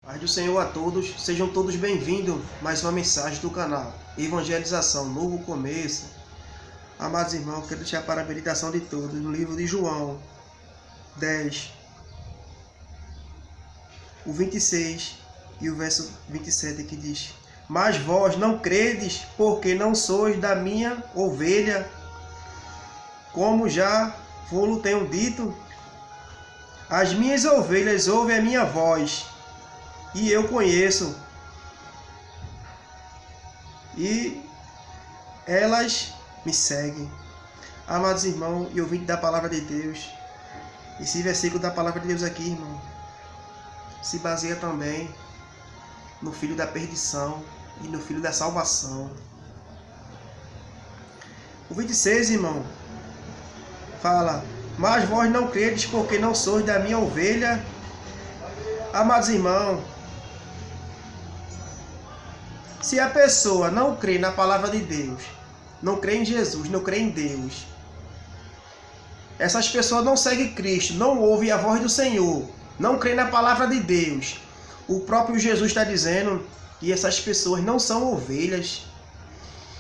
Paz do Senhor a todos, sejam todos bem-vindos a mais uma mensagem do canal Evangelização, Novo Começo. Amados irmãos, quero deixar para a meditação de todos no livro de João 10, o 26 e o verso 27 que diz: Mas vós não credes, porque não sois da minha ovelha, como já vos tenho dito. As minhas ovelhas ouvem a minha voz, e eu conheço, e elas me seguem. Amados irmãos e ouvintes da palavra de Deus, esse versículo da palavra de Deus aqui, irmão, se baseia também no filho da perdição e no filho da salvação. O 26, irmão, fala: Mas vós não credes, porque não sois da minha ovelha. Amados irmãos, se a pessoa não crê na palavra de Deus, não crê em Jesus, não crê em Deus, essas pessoas não seguem Cristo, não ouvem a voz do Senhor, não crê na palavra de Deus. O próprio Jesus está dizendo que essas pessoas não são ovelhas.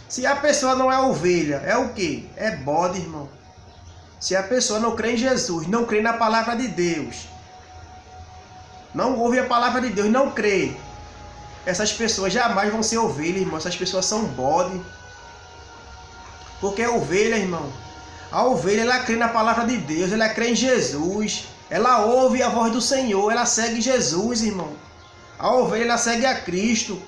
Se a pessoa não é ovelha, é o quê? É bode, irmão. Se a pessoa não crê em Jesus, não crê na palavra de Deus, não ouve a palavra de Deus, não crê, essas pessoas jamais vão ser ovelha, irmão. Essas pessoas são bode. Porque a ovelha, irmão, a ovelha, ela crê na palavra de Deus, ela crê em Jesus, ela ouve a voz do Senhor, ela segue Jesus, irmão. A ovelha, ela segue a Cristo.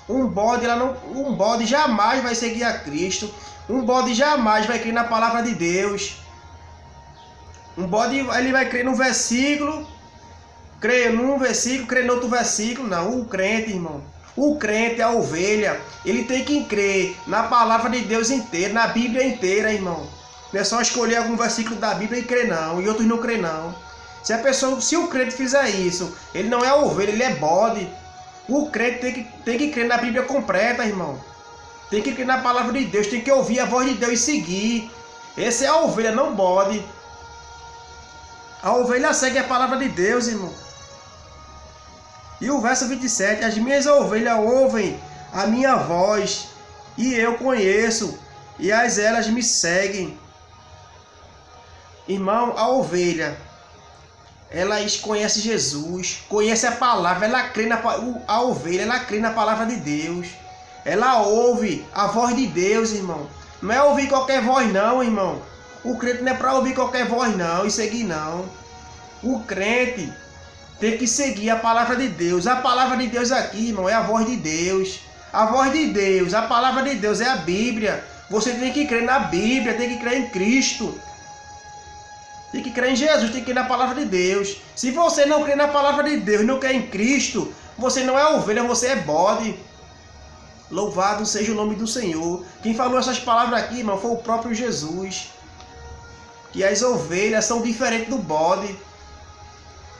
Um bode jamais vai seguir a Cristo. Um bode jamais vai crer na palavra de Deus. Um bode, ele vai crer num versículo, crê num versículo, crê no outro versículo. Não, o crente, irmão, o crente, a ovelha, ele tem que crer na palavra de Deus inteira, na Bíblia inteira, irmão. Não é só escolher algum versículo da Bíblia e crer não, e outros não crê não. Se o crente fizer isso, ele não é ovelha, ele é bode. O crente tem que crer na Bíblia completa, irmão. Tem que crer na palavra de Deus, tem que ouvir a voz de Deus e seguir. Essa é a ovelha, não bode. A ovelha segue a palavra de Deus, irmão. E o verso 27, as minhas ovelhas ouvem a minha voz, e eu conheço, e elas me seguem. Irmão, a ovelha, ela conhece Jesus, conhece a palavra, a ovelha, ela crê na palavra de Deus. Ela ouve a voz de Deus, irmão. Não é ouvir qualquer voz não, irmão. O crente não é para ouvir qualquer voz não e seguir não. O crente tem que seguir a palavra de Deus. A palavra de Deus aqui, irmão, é a voz de Deus. A voz de Deus, a palavra de Deus é a Bíblia. Você tem que crer na Bíblia, tem que crer em Cristo. Tem que crer em Jesus, tem que crer na palavra de Deus. Se você não crê na palavra de Deus, não crê em Cristo, você não é ovelha, você é bode. Louvado seja o nome do Senhor. Quem falou essas palavras aqui, irmão, foi o próprio Jesus. Que as ovelhas são diferentes do bode.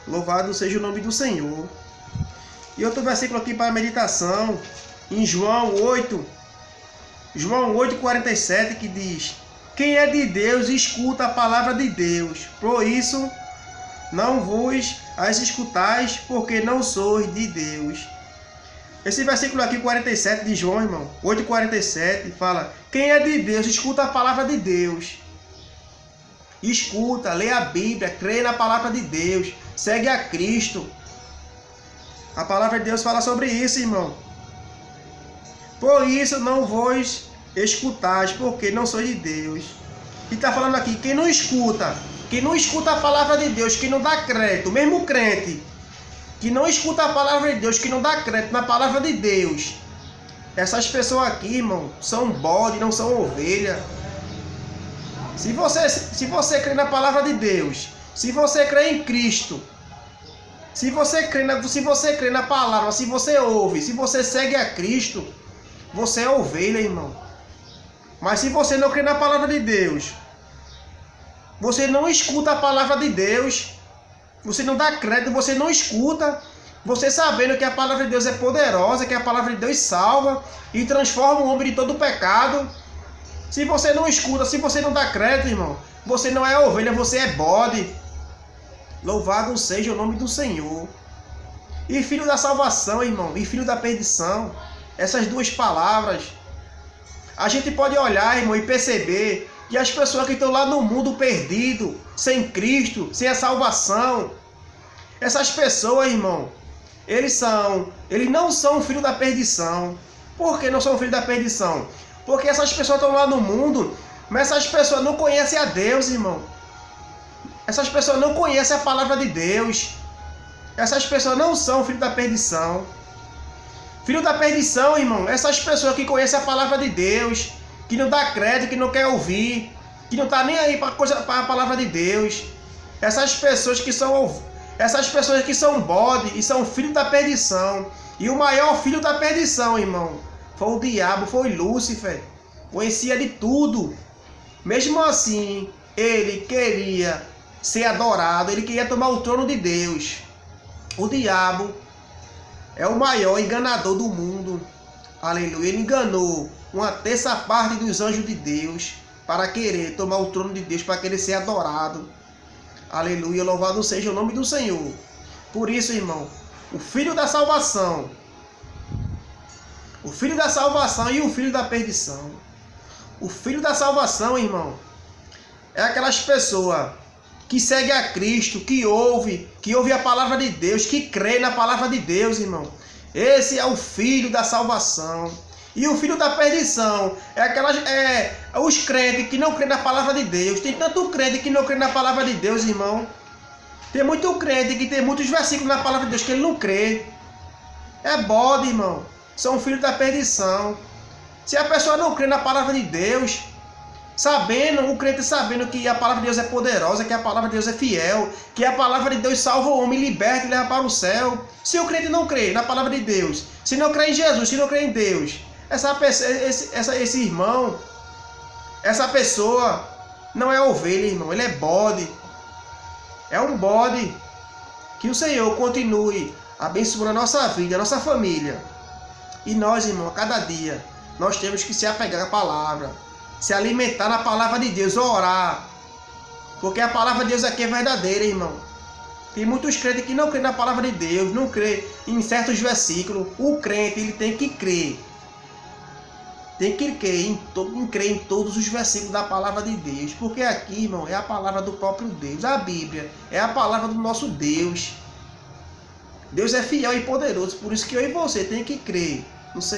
Louvado seja o nome do Senhor. E outro versículo aqui para a meditação, em João 8:47, que diz: Quem é de Deus escuta a palavra de Deus, por isso não vos as escutais, porque não sois de Deus. Esse versículo aqui, 47 de João, irmão, 8:47, fala: Quem é de Deus escuta a palavra de Deus. Escuta, lê a Bíblia, crê na palavra de Deus, segue a Cristo. A palavra de Deus fala sobre isso, irmão. Por isso não vos escutais, porque não sois de Deus. E está falando aqui, quem não escuta a palavra de Deus, quem não dá crédito, mesmo crente, que não escuta a palavra de Deus, que não dá crédito na palavra de Deus, essas pessoas aqui, irmão, são bode, não são ovelha. Se você crê na palavra de Deus, se você crê em Cristo, se você crê na palavra, se você ouve, se você segue a Cristo, você é ovelha, irmão. Mas se você não crê na palavra de Deus, você não escuta a palavra de Deus, você não dá crédito, você não escuta, você sabendo que a palavra de Deus é poderosa, que a palavra de Deus salva e transforma o homem de todo o pecado. Se você não escuta, se você não dá crédito, irmão, você não é ovelha, você é bode. Louvado seja o nome do Senhor. e filho da salvação, irmão, e filho da perdição. Essas duas palavras. A gente pode olhar, irmão, e perceber que as pessoas que estão lá no mundo perdido, sem Cristo, sem a salvação, essas pessoas, irmão, eles não são filho da perdição. Por que não são filho da perdição? Porque essas pessoas estão lá no mundo, mas essas pessoas não conhecem a Deus, irmão. Essas pessoas não conhecem a palavra de Deus. Essas pessoas não são filho da perdição. Filho da perdição, irmão, essas pessoas que conhecem a palavra de Deus, que não dá crédito, que não quer ouvir, que não está nem aí para a palavra de Deus. Essas pessoas que são bode e são filho da perdição. E o maior filho da perdição, irmão, foi o diabo, foi Lúcifer. Conhecia de tudo. Mesmo assim, ele queria ser adorado, ele queria tomar o trono de Deus. O diabo é o maior enganador do mundo. Aleluia. Ele enganou uma terça parte dos anjos de Deus para querer tomar o trono de Deus, para querer ser adorado. Aleluia. Louvado seja o nome do Senhor. Por isso, irmão, o filho da salvação, o filho da salvação e o filho da perdição. O filho da salvação, irmão, é aquelas pessoas que segue a Cristo, que ouve a palavra de Deus, que crê na palavra de Deus, irmão. Esse é o filho da salvação. E o filho da perdição é os crentes que não crêem na palavra de Deus. Tem tanto crente que não crê na palavra de Deus, irmão. Tem muito crente que tem muitos versículos na palavra de Deus que ele não crê. É bode, irmão. São filhos da perdição. Se a pessoa não crê na palavra de Deus, o crente sabendo que a palavra de Deus é poderosa, que a palavra de Deus é fiel, que a palavra de Deus salva o homem, liberta e leva para o céu. Se o crente não crê na palavra de Deus, se não crê em Jesus, se não crê em Deus, esse irmão, essa pessoa não é ovelha, irmão, ele é bode. É um bode. Que o Senhor continue abençoando a nossa vida, a nossa família. E nós, irmão, a cada dia, nós temos que se apegar à palavra, se alimentar na palavra de Deus, orar. Porque a palavra de Deus aqui é verdadeira, irmão. Tem muitos crentes que não creem na palavra de Deus, não creem em certos versículos. O crente, ele tem que crer. Tem que crer em todos os versículos da palavra de Deus. Porque aqui, irmão, é a palavra do próprio Deus. A Bíblia é a palavra do nosso Deus. Deus é fiel e poderoso. Por isso que eu e você tem que crer